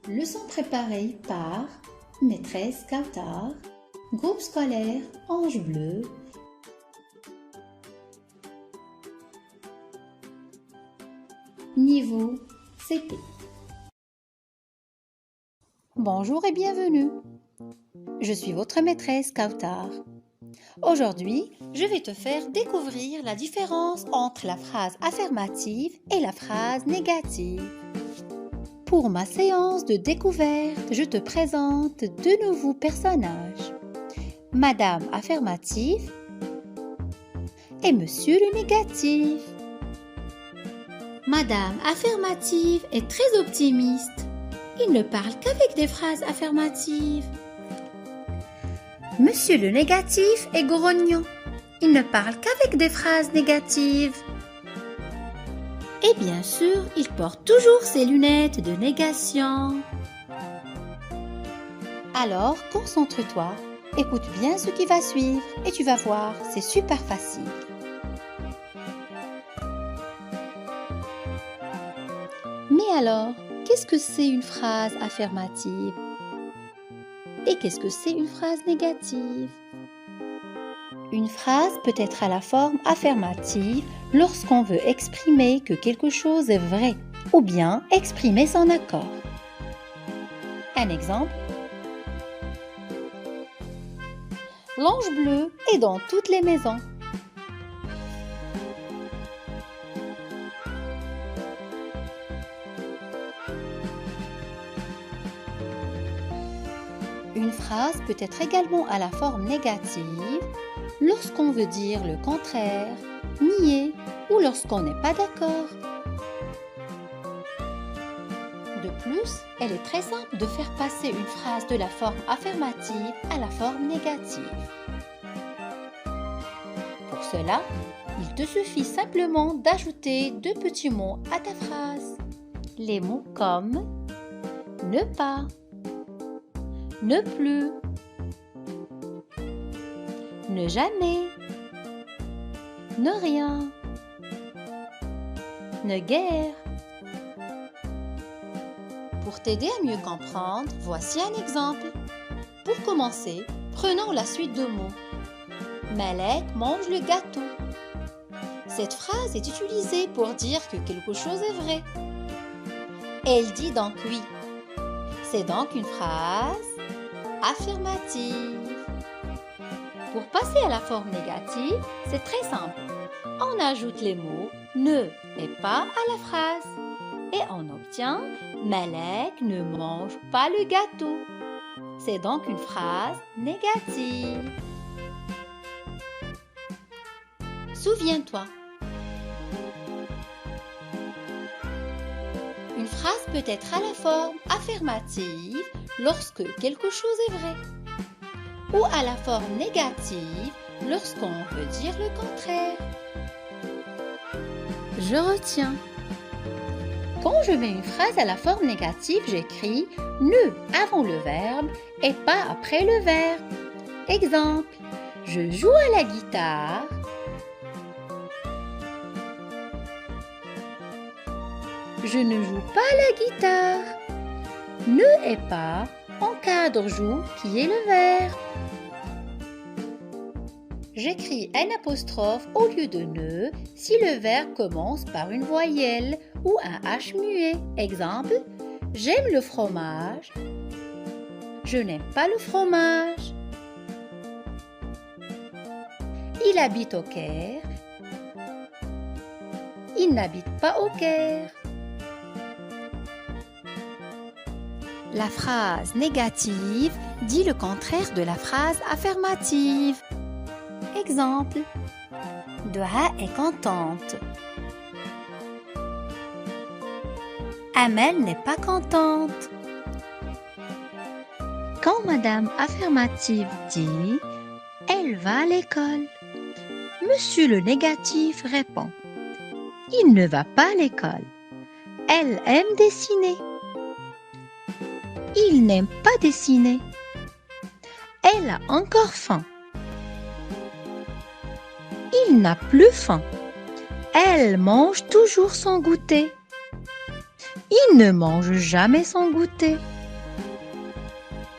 Leçon préparée par Maîtresse Kautar, groupe scolaire Ange Bleu, niveau CP. Bonjour et bienvenue. Je suis votre maîtresse Kautar. Aujourd'hui, je vais te faire découvrir la différence entre la phrase affirmative et la phrase négative. Pour ma séance de découverte, je te présente deux nouveaux personnages. Madame affirmative et Monsieur le négatif. Madame affirmative est très optimiste. Il ne parle qu'avec des phrases affirmatives. Monsieur le négatif est grognon. Il ne parle qu'avec des phrases négatives. Et bien sûr, il porte toujours ses lunettes de négation. Alors, concentre-toi, écoute bien ce qui va suivre et tu vas voir, c'est super facile. Mais alors, qu'est-ce que c'est une phrase affirmative? Et qu'est-ce que c'est une phrase négative? Une phrase peut être à la forme affirmative lorsqu'on veut exprimer que quelque chose est vrai ou bien exprimer son accord. Un exemple. L'ange bleu est dans toutes les maisons. Une phrase peut être également à la forme négative lorsqu'on veut dire le contraire, nier ou lorsqu'on n'est pas d'accord. De plus, elle est très simple de faire passer une phrase de la forme affirmative à la forme négative. Pour cela, il te suffit simplement d'ajouter deux petits mots à ta phrase. Les mots comme ne pas, ne plus, ne jamais, ne rien, ne guère. Pour t'aider à mieux comprendre, voici un exemple. Pour commencer, prenons la suite de mots. Malek mange le gâteau. Cette phrase est utilisée pour dire que quelque chose est vrai. Elle dit donc oui. C'est donc une phrase affirmative. Pour passer à la forme négative, c'est très simple. On ajoute les mots ne et pas à la phrase et on obtient Malek ne mange pas le gâteau. C'est donc une phrase négative. Souviens-toi. Une phrase peut être à la forme affirmative lorsque quelque chose est vrai ou à la forme négative lorsqu'on veut dire le contraire. Je retiens. Quand je mets une phrase à la forme négative, j'écris « ne » avant le verbe et pas après le verbe. Exemple, je joue à la guitare. Je ne joue pas à la guitare. Ne et pas encadre joue qui est le verbe. J'écris un apostrophe au lieu de ne si le verbe commence par une voyelle ou un H muet. Exemple, j'aime le fromage. Je n'aime pas le fromage. Il habite au Caire. Il n'habite pas au Caire. La phrase négative dit le contraire de la phrase affirmative. Exemple, Doha est contente. Amel n'est pas contente. Quand Madame affirmative dit « Elle va à l'école », Monsieur le négatif répond « Il ne va pas à l'école. Elle aime dessiner. » Il n'aime pas dessiner. Elle a encore faim. Il n'a plus faim. Elle mange toujours son goûter. Il ne mange jamais son goûter.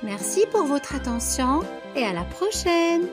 Merci pour votre attention et à la prochaine.